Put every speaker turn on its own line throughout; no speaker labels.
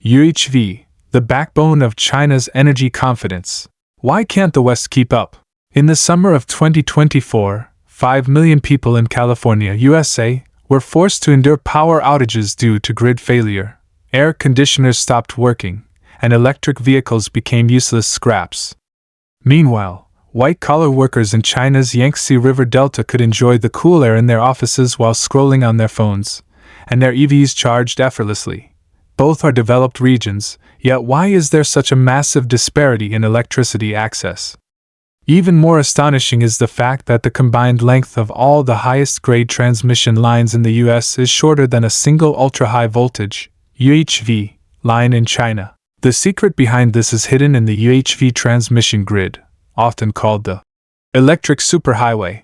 UHV, the backbone of China's energy confidence. Why can't the West keep up? In the summer of 2024, 5 million people in California, USA, were forced to endure power outages due to grid failure. Air conditioners stopped working, and electric vehicles became useless scraps. Meanwhile, white-collar workers in China's Yangtze River Delta could enjoy the cool air in their offices while scrolling on their phones, and their EVs charged effortlessly. Both are developed regions, yet why is there such a massive disparity in electricity access? Even more astonishing is the fact that the combined length of all the highest-grade transmission lines in the US is shorter than a single ultra-high voltage UHV line in China. The secret behind this is hidden in the UHV transmission grid, often called the electric superhighway.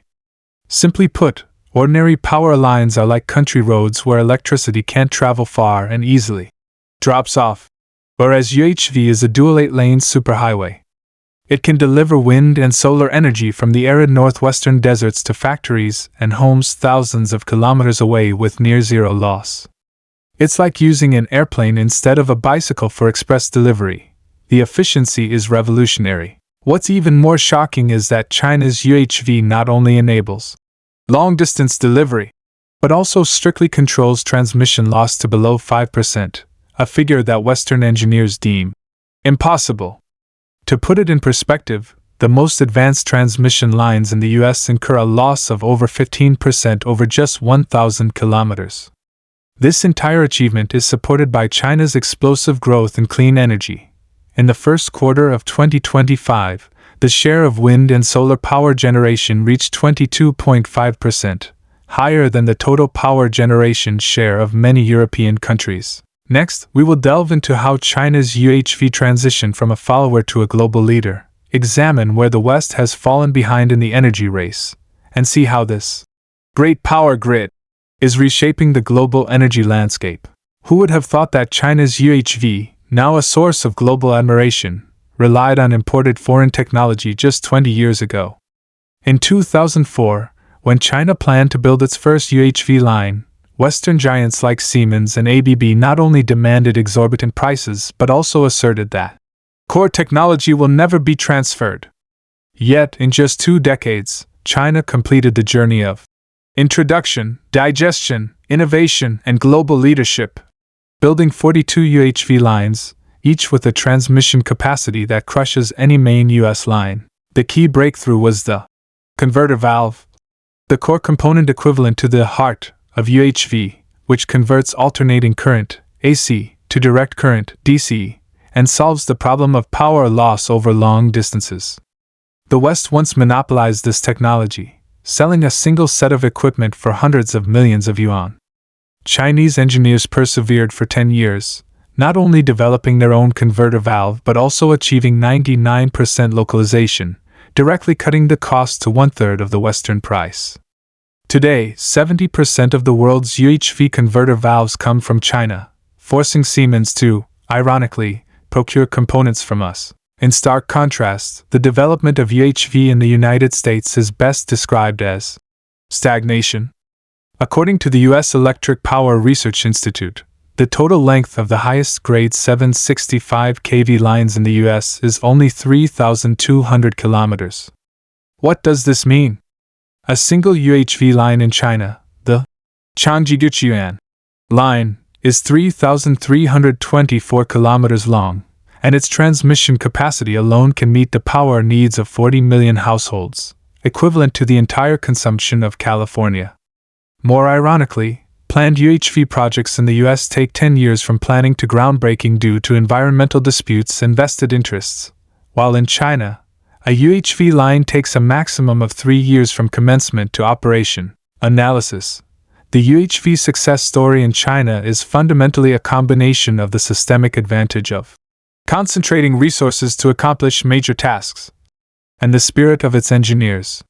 Simply put, ordinary power lines are like country roads where electricity can't travel far and easily drops off, whereas UHV is a dual 8-lane superhighway. It can deliver wind and solar energy from the arid northwestern deserts to factories and homes thousands of kilometers away with near-zero loss. It's like using an airplane instead of a bicycle for express delivery. The efficiency is revolutionary. What's even more shocking is that China's UHV not only enables long-distance delivery, but also strictly controls transmission loss to below 5%, a figure that Western engineers deem impossible. To put it in perspective, the most advanced transmission lines in the US incur a loss of over 15% over just 1,000 kilometers. This entire achievement is supported by China's explosive growth in clean energy. In the first quarter of 2025, the share of wind and solar power generation reached 22.5%, higher than the total power generation share of many European countries. Next, we will delve into how China's UHV transitioned from a follower to a global leader, examine where the West has fallen behind in the energy race, and see how this great power grid is reshaping the global energy landscape. Who would have thought that China's UHV, now a source of global admiration, relied on imported foreign technology just 20 years ago? In 2004, when China planned to build its first UHV line, Western giants like Siemens and ABB not only demanded exorbitant prices but also asserted that core technology will never be transferred. Yet, in just 2 decades, China completed the journey of introduction, digestion, innovation, and global leadership, building 42 UHV lines, each with a transmission capacity that crushes any main US line. The key breakthrough was the converter valve, the core component equivalent to the heart of UHV, which converts alternating current, AC, to direct current, DC, and solves the problem of power loss over long distances. The West once monopolized this technology, selling a single set of equipment for hundreds of millions of yuan. Chinese engineers persevered for 10 years, not only developing their own converter valve but also achieving 99% localization, directly cutting the cost to 1/3 of the Western price. Today, 70% of the world's UHV converter valves come from China, forcing Siemens to, ironically, procure components from us. In stark contrast, the development of UHV in the United States is best described as stagnation. According to the U.S. Electric Power Research Institute, the total length of the highest grade 765 kV lines in the U.S. is only 3,200 kilometers. What does this mean? A single UHV line in China, the Changjigyuan line, is 3,324 kilometers long, and its transmission capacity alone can meet the power needs of 40 million households, equivalent to the entire consumption of California. More ironically, planned UHV projects in the US take 10 years from planning to groundbreaking due to environmental disputes and vested interests, while in China, a UHV line takes a maximum of 3 years from commencement to operation. Analysis. The UHV success story in China is fundamentally a combination of the systemic advantage of concentrating resources to accomplish major tasks, and the spirit of its engineers.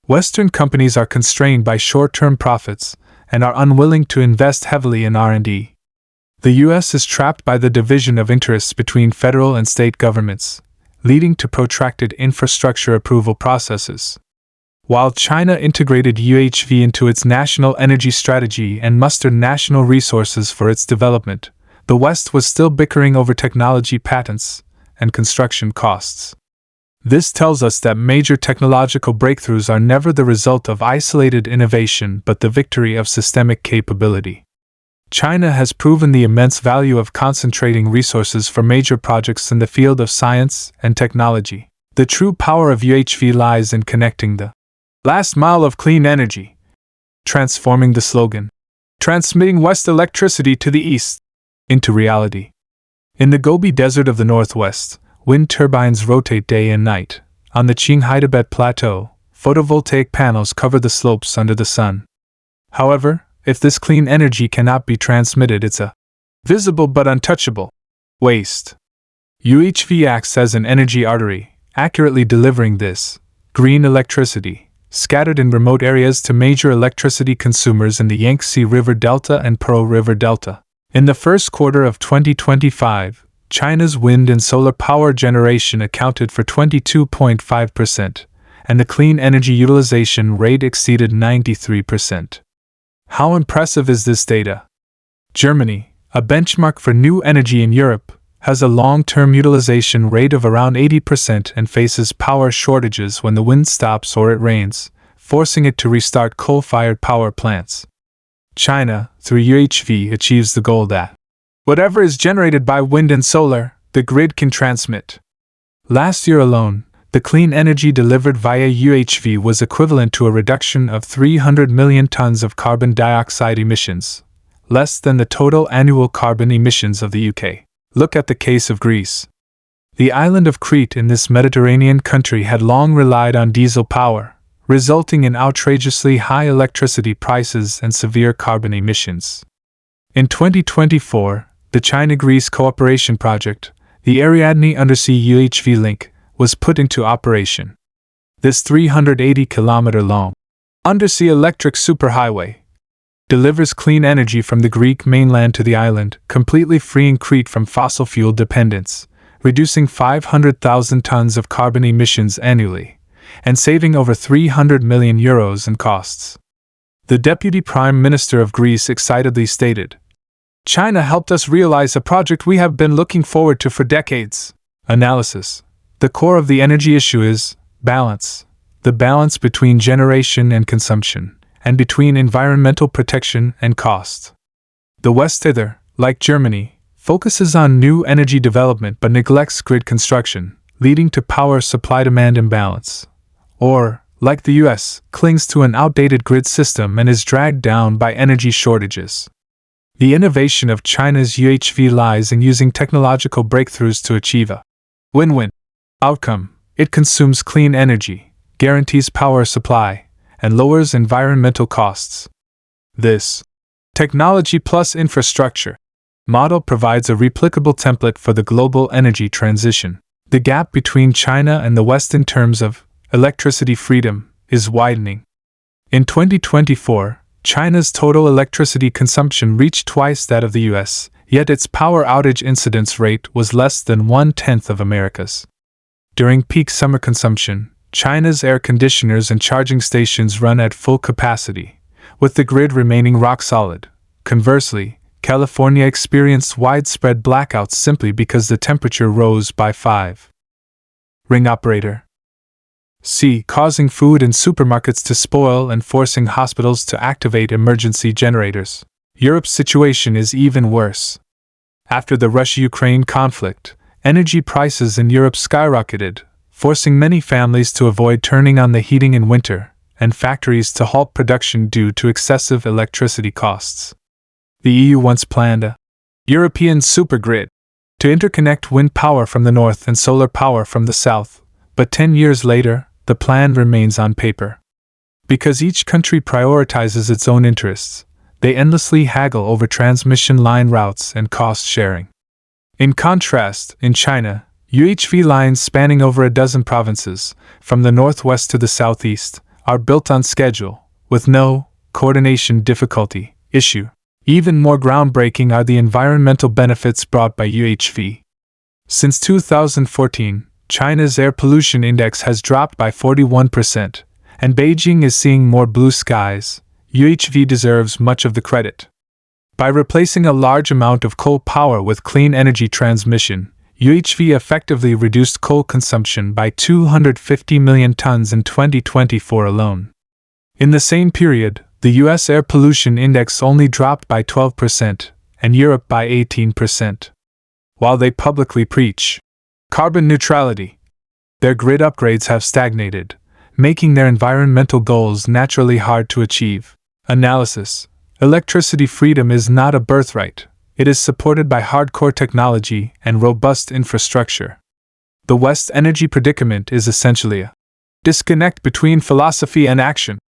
Western companies are constrained by short-term profits and are unwilling to invest heavily in R&D. The US is trapped by the division of interests between federal and state governments, leading to protracted infrastructure approval processes. While China integrated UHV into its national energy strategy and mustered national resources for its development, the West was still bickering over technology patents and construction costs. This tells us that major technological breakthroughs are never the result of isolated innovation but the victory of systemic capability. China has proven the immense value of concentrating resources for major projects in the field of science and technology. The true power of UHV lies in connecting the last mile of clean energy, transforming the slogan, transmitting West electricity to the East, into reality. In the Gobi Desert of the Northwest, wind turbines rotate day and night. On the Qinghai Tibet Plateau, photovoltaic panels cover the slopes under the sun. However, if this clean energy cannot be transmitted, it's a visible but untouchable waste. UHV acts as an energy artery, accurately delivering this green electricity, scattered in remote areas to major electricity consumers in the Yangtze River Delta and Pearl River Delta. In the first quarter of 2025, China's wind and solar power generation accounted for 22.5%, and the clean energy utilization rate exceeded 93%. How impressive is this data? Germany, a benchmark for new energy in Europe, has a long-term utilization rate of around 80% and faces power shortages when the wind stops or it rains, forcing it to restart coal-fired power plants. China, through UHV, achieves the goal that whatever is generated by wind and solar, the grid can transmit. Last year alone, the clean energy delivered via UHV was equivalent to a reduction of 300 million tons of carbon dioxide emissions, less than the total annual carbon emissions of the UK. Look at the case of Greece. The island of Crete in this Mediterranean country had long relied on diesel power, resulting in outrageously high electricity prices and severe carbon emissions. In 2024, the China-Greece Cooperation Project, the Ariadne Undersea UHV link, was put into operation. This 380-kilometer-long undersea electric superhighway delivers clean energy from the Greek mainland to the island, completely freeing Crete from fossil fuel dependence, reducing 500,000 tons of carbon emissions annually, and saving over €300 million in costs. The Deputy Prime Minister of Greece excitedly stated, "China helped us realize a project we have been looking forward to for decades." Analysis. The core of the energy issue is balance, the balance between generation and consumption, and between environmental protection and cost. The West hither, like Germany, focuses on new energy development but neglects grid construction, leading to power supply-demand imbalance. Or, like the US, clings to an outdated grid system and is dragged down by energy shortages. The innovation of China's UHV lies in using technological breakthroughs to achieve a win-win outcome. It consumes clean energy, guarantees power supply, and lowers environmental costs. This technology plus infrastructure model provides a replicable template for the global energy transition. The gap between China and the West in terms of electricity freedom is widening. In 2024, China's total electricity consumption reached twice that of the US, yet its power outage incidence rate was less than 1/10 of America's. During peak summer consumption, China's air conditioners and charging stations run at full capacity, with the grid remaining rock solid. Conversely, California experienced widespread blackouts simply because the temperature rose by 5. Ring operator. C. Causing food in supermarkets to spoil and forcing hospitals to activate emergency generators. Europe's situation is even worse. After the Russia-Ukraine conflict, energy prices in Europe skyrocketed, forcing many families to avoid turning on the heating in winter, and factories to halt production due to excessive electricity costs. The EU once planned a European supergrid to interconnect wind power from the north and solar power from the south, but 10 years later, the plan remains on paper. Because each country prioritizes its own interests, they endlessly haggle over transmission line routes and cost sharing. In contrast, in China, UHV lines spanning over a dozen provinces, from the northwest to the southeast, are built on schedule, with no coordination difficulty issue. Even more groundbreaking are the environmental benefits brought by UHV. Since 2014, China's air pollution index has dropped by 41%, and Beijing is seeing more blue skies. UHV deserves much of the credit. By replacing a large amount of coal power with clean energy transmission, UHV effectively reduced coal consumption by 250 million tons in 2024 alone. In the same period, the US air pollution index only dropped by 12% and Europe by 18%. While they publicly preach carbon neutrality, their grid upgrades have stagnated, making their environmental goals naturally hard to achieve. Analysis: electricity freedom is not a birthright. It is supported by hardcore technology and robust infrastructure. The West's energy predicament is essentially a disconnect between philosophy and action.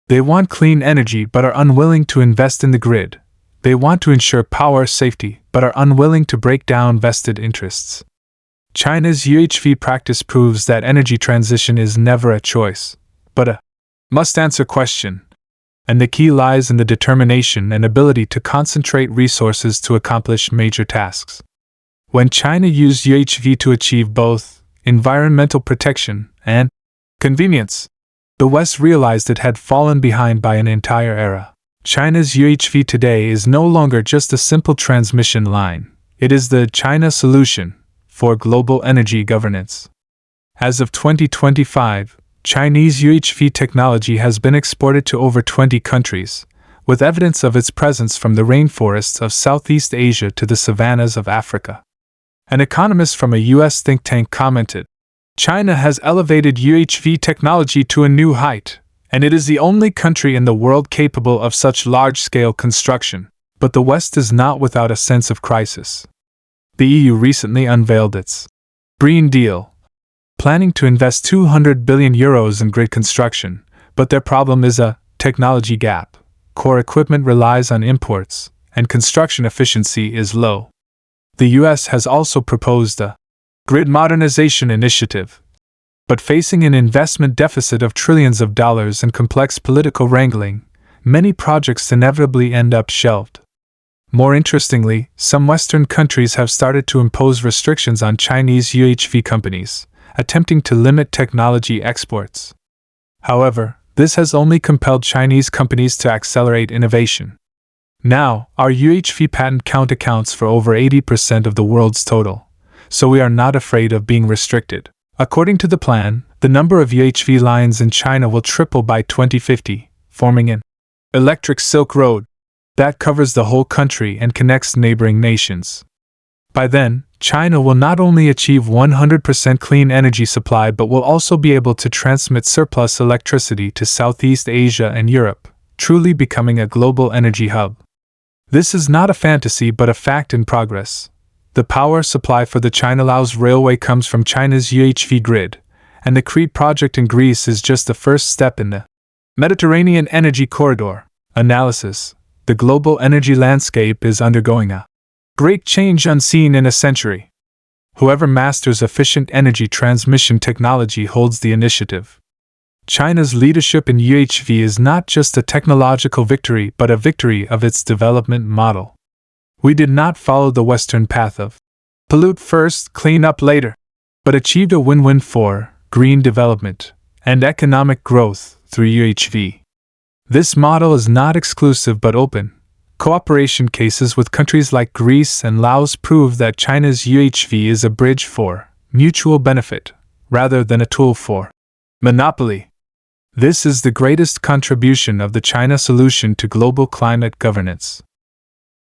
They want clean energy but are unwilling to invest in the grid. They want to ensure power safety but are unwilling to break down vested interests. China's UHV practice proves that energy transition is never a choice, but a must-answer question. And the key lies in the determination and ability to concentrate resources to accomplish major tasks. When China used UHV to achieve both environmental protection and convenience, the West realized it had fallen behind by an entire era. China's UHV today is no longer just a simple transmission line. It is the China solution for global energy governance. As of 2025, Chinese UHV technology has been exported to over 20 countries, with evidence of its presence from the rainforests of Southeast Asia to the savannas of Africa. An economist from a U.S. think tank commented, "China has elevated UHV technology to a new height, and it is the only country in the world capable of such large-scale construction." But the West is not without a sense of crisis. The EU recently unveiled its Green Deal, planning to invest €200 billion in grid construction, but their problem is a technology gap. Core equipment relies on imports, and construction efficiency is low. The US has also proposed a grid modernization initiative, but facing an investment deficit of trillions of dollars and complex political wrangling, many projects inevitably end up shelved. More interestingly, some Western countries have started to impose restrictions on Chinese UHV companies, attempting to limit technology exports. However, this has only compelled Chinese companies to accelerate innovation. Now, our UHV patent count accounts for over 80% of the world's total, so we are not afraid of being restricted. According to the plan, the number of UHV lines in China will triple by 2050, forming an electric Silk Road that covers the whole country and connects neighboring nations. By then, China will not only achieve 100% clean energy supply but will also be able to transmit surplus electricity to Southeast Asia and Europe, truly becoming a global energy hub. This is not a fantasy but a fact in progress. The power supply for the China-Laos Railway comes from China's UHV grid, and the Crete project in Greece is just the first step in the Mediterranean Energy Corridor. Analysis: the global energy landscape is undergoing a great change unseen in a century. Whoever masters efficient energy transmission technology holds the initiative. China's leadership in UHV is not just a technological victory but a victory of its development model. We did not follow the Western path of pollute first, clean up later, but achieved a win-win for green development and economic growth through UHV. This model is not exclusive but open. Cooperation cases with countries like Greece and Laos prove that China's UHV is a bridge for mutual benefit, rather than a tool for monopoly. This is the greatest contribution of the China solution to global climate governance.